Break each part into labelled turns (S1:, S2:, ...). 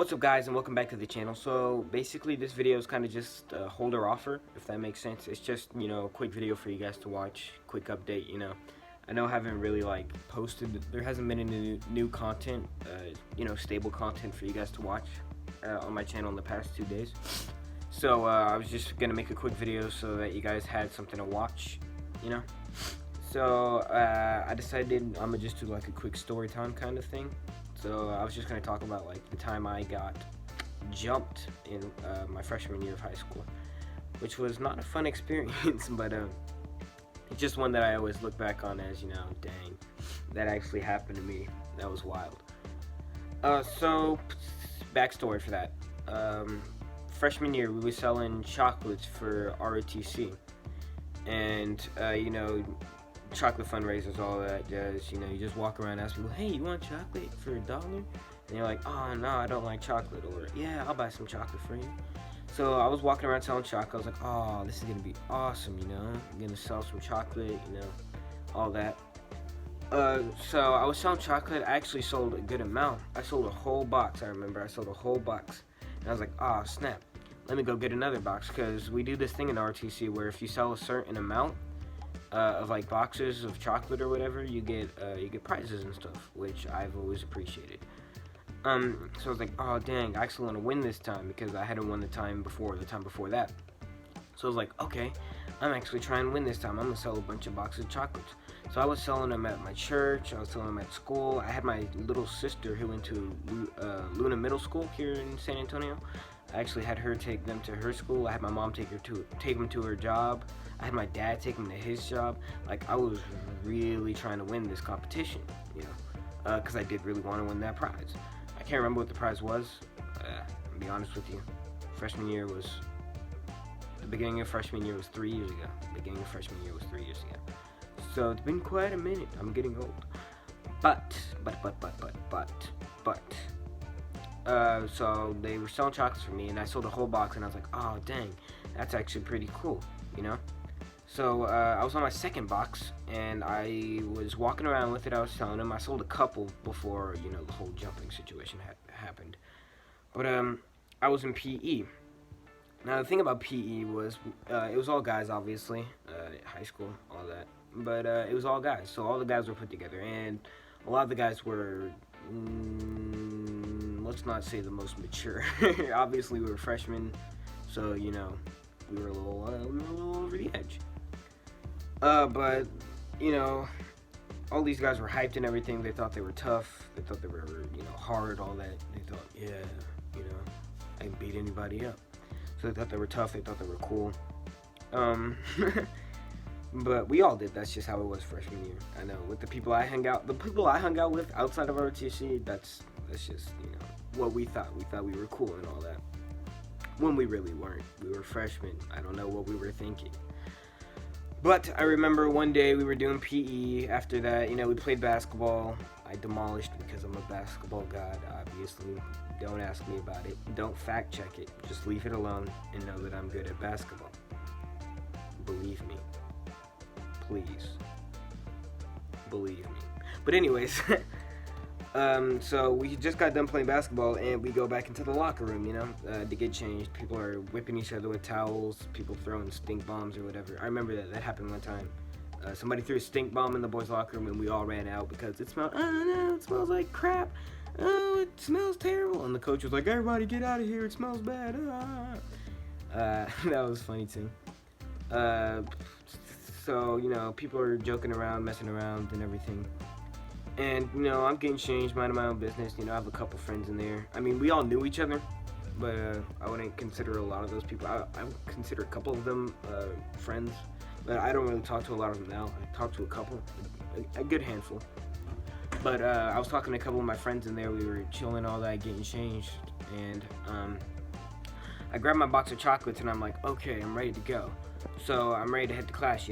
S1: What's up, guys, and welcome back to the channel. So basically this video is kind of just a holder offer, if that makes sense. It's just, a quick video for you guys to watch, quick update. I know I haven't really posted, there hasn't been any new content, stable content for you guys to watch on my channel in the past 2 days. So I was just gonna make a quick video so that you guys had something to watch. So I decided I'm gonna just do a quick story time kind of thing. So I was just gonna talk about the time I got jumped in my freshman year of high school, which was not a fun experience, but it's just one that I always look back on as, dang, that actually happened to me. That was wild. So backstory for that. Freshman year, we were selling chocolates for ROTC, and chocolate fundraisers, all that jazz. You just walk around and ask people, hey, you want chocolate for $1? And you're like, oh no, I don't like chocolate. Or, yeah, I'll buy some chocolate for you. So I was walking around selling chocolate. I was like, oh, this is gonna be awesome. I'm gonna sell some chocolate, all that. So I was selling chocolate. I actually sold a good amount. I sold a whole box. I remember I sold a whole box, and I was like, oh snap, let me go get another box, because we do this thing in RTC where if you sell a certain amount of boxes of chocolate or whatever, you get prizes and stuff, which I've always appreciated. So I was like, oh dang, I actually want to win this time, because I hadn't won the time before that. So I was like, okay, I'm actually trying to win this time. I'm gonna sell a bunch of boxes of chocolates. So I was selling them at my church, I was selling them at school. I had my little sister who went to Luna Middle School here in San Antonio. I actually had her take them to her school. I had my mom take them to her job. I had my dad take him to his job. I was really trying to win this competition, because I did really want to win that prize. I can't remember what the prize was. I'll be honest with you. The beginning of freshman year was 3 years ago. The beginning of freshman year was 3 years ago. So it's been quite a minute. I'm getting old. So they were selling chocolates for me, and I sold a whole box, and I was like, oh dang, that's actually pretty cool, So I was on my second box, and I was walking around with it. I was selling them. I sold a couple before, the whole jumping situation happened. But I was in PE. Now the thing about PE was, it was all guys, obviously, high school, all that. But it was all guys, so all the guys were put together, and a lot of the guys were, let's not say the most mature. Obviously, we were freshmen, so we were a little over the edge. But all these guys were hyped and everything. They thought they were tough. They thought they were, hard, all that. They thought, yeah, I can beat anybody up. So they thought they were tough. They thought they were cool. But we all did. That's just how it was freshman year. I know. With the people I hung out with outside of ROTC, that's just, what we thought. We thought we were cool and all that. When we really weren't. We were freshmen. I don't know what we were thinking. But I remember one day we were doing PE. After that, we played basketball. I demolished, because I'm a basketball god, obviously. Don't ask me about it. Don't fact check it. Just leave it alone and know that I'm good at basketball. Believe me. Please. Believe me. But anyways, so we just got done playing basketball, and we go back into the locker room, to get changed. People are whipping each other with towels, people throwing stink bombs or whatever. I remember that happened one time. Somebody threw a stink bomb in the boys' locker room, and we all ran out because it smelled, oh no, it smells like crap. Oh, it smells terrible. And the coach was like, everybody get out of here, it smells bad. That was funny too. So, people are joking around, messing around and everything. And, I'm getting changed, minding my own business. I have a couple friends in there. I mean, we all knew each other, but I wouldn't consider a lot of those people. I would consider a couple of them friends, but I don't really talk to a lot of them now. I talk to a couple, a good handful. But I was talking to a couple of my friends in there. We were chilling, all that, getting changed. And I grabbed my box of chocolates, and I'm like, okay, I'm ready to go. So I'm ready to head to class,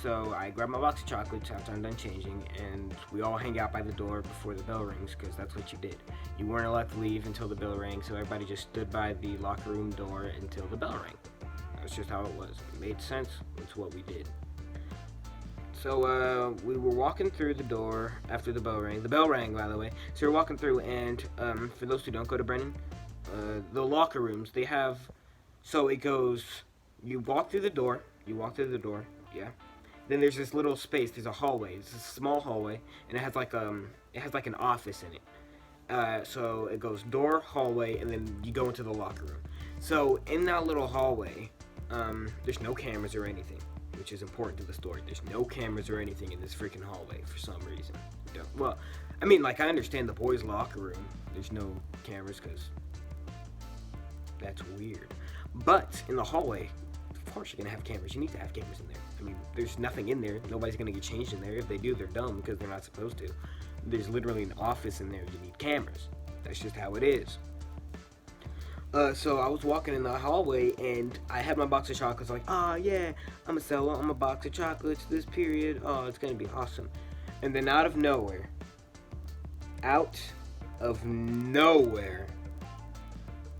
S1: So I grabbed my box of chocolates after I'm done changing, and we all hang out by the door before the bell rings, because that's what you did. You weren't allowed to leave until the bell rang, so everybody just stood by the locker room door until the bell rang. That's just how it was. It made sense. It's what we did. So we were walking through the door after the bell rang. The bell rang, by the way. So we're walking through, and for those who don't go to Brennan, the locker rooms, they have, so it goes, you walk through the door, yeah. Then there's this little space, there's a hallway, it's a small hallway, and it has like an office in it. So it goes door, hallway, and then you go into the locker room. So in that little hallway, there's no cameras or anything, which is important to the story. There's no cameras or anything in this freaking hallway for some reason. Well, I mean, like, I understand the boys' locker room, there's no cameras because that's weird. But in the hallway, of course you're gonna have cameras. You need to have cameras in there. I mean, there's nothing in there. Nobody's gonna get changed in there. If they do, they're dumb because they're not supposed to. There's literally an office in there. You need cameras. That's just how it is. So I was walking in the hallway and I had my box of chocolates. Like, oh yeah, I'm a seller. I'm a box of chocolates this period. Oh, it's gonna be awesome. And then out of nowhere,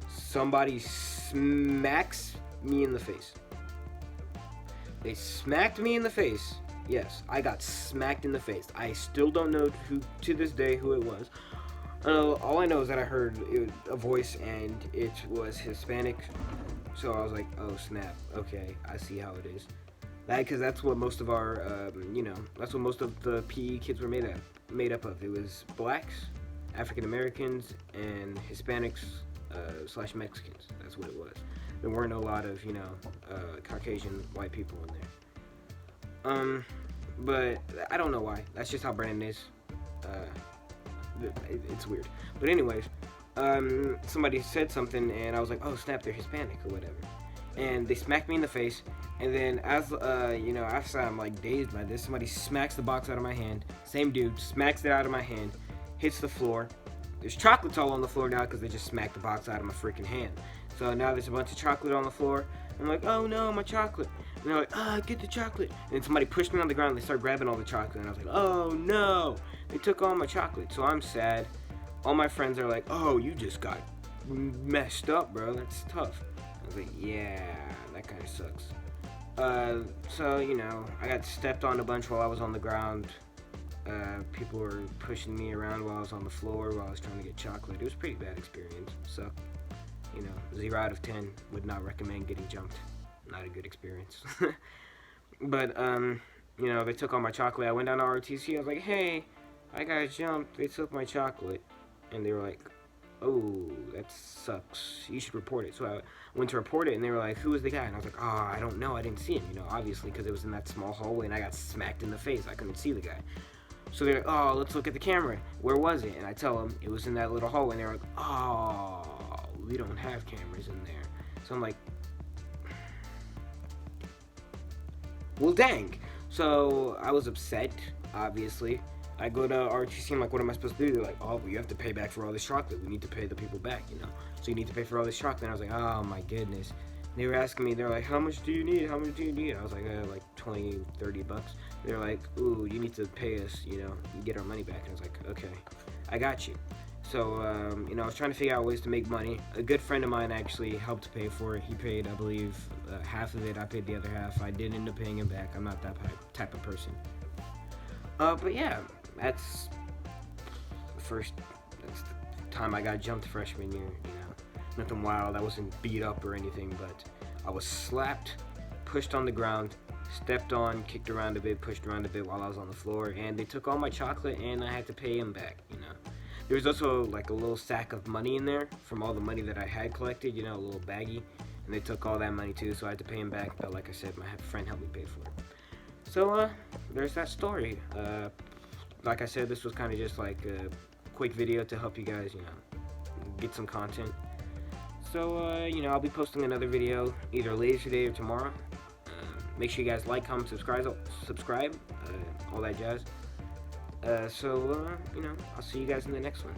S1: somebody smacks me in the face. They smacked me in the face. Yes, I got smacked in the face. I still don't know who, to this day, who it was. All I know is that I heard a voice and it was Hispanic. So I was like, oh snap, okay, I see how it is. Because that's what most of our, that's what most of the PE kids were made up of. It was blacks, African Americans, and Hispanics / Mexicans. That's what it was. There weren't a lot of, Caucasian white people in there. But I don't know why. That's just how Brandon is. It's weird. But anyways, somebody said something, and I was like, oh snap, they're Hispanic or whatever. And they smacked me in the face. And then as, after I'm like dazed by this, somebody smacks the box out of my hand. Same dude smacks it out of my hand, hits the floor. There's chocolates all on the floor now because they just smacked the box out of my freaking hand. So now there's a bunch of chocolate on the floor. I'm like, oh no, my chocolate. And they're like, get the chocolate. And then somebody pushed me on the ground and they started grabbing all the chocolate. And I was like, oh no, they took all my chocolate. So I'm sad. All my friends are like, oh, you just got messed up, bro. That's tough. I was like, yeah, that kind of sucks. So, I got stepped on a bunch while I was on the ground. People were pushing me around while I was on the floor while I was trying to get chocolate. It was a pretty bad experience. So, 0 out of 10 would not recommend getting jumped. Not a good experience. But, they took all my chocolate. I went down to ROTC. I was like, hey, I got jumped. They took my chocolate. And they were like, oh, that sucks. You should report it. So I went to report it, and they were like, who was the guy? And I was like, oh, I don't know. I didn't see him, obviously, because it was in that small hallway, and I got smacked in the face. I couldn't see the guy. So they're like, oh, let's look at the camera. Where was it? And I tell them it was in that little hallway, and they're like, oh, we don't have cameras in there. So I'm like, well, dang. So I was upset, obviously. I go to RTC, I'm like, what am I supposed to do? They're like, oh, well, you have to pay back for all this chocolate. We need to pay the people back, So you need to pay for all this chocolate. And I was like, oh, my goodness. And they were asking me, they're like, how much do you need? How much do you need? I was like, like 20, 30 bucks. They're like, ooh, you need to pay us, and get our money back. And I was like, okay, I got you. So, I was trying to figure out ways to make money. A good friend of mine actually helped pay for it. He paid, I believe, half of it. I paid the other half. I did end up paying him back. I'm not that type of person. But yeah, that's the time I got jumped freshman year, Nothing wild. I wasn't beat up or anything, but I was slapped, pushed on the ground, stepped on, kicked around a bit, pushed around a bit while I was on the floor, and they took all my chocolate, and I had to pay them back, There was also like a little sack of money in there from all the money that I had collected, a little baggie, and they took all that money too, so I had to pay them back, but like I said, my friend helped me pay for it. So, there's that story. Like I said, this was kind of just like a quick video to help you guys, get some content. So, I'll be posting another video either later today or tomorrow. Make sure you guys like, comment, subscribe, all that jazz. I'll see you guys in the next one.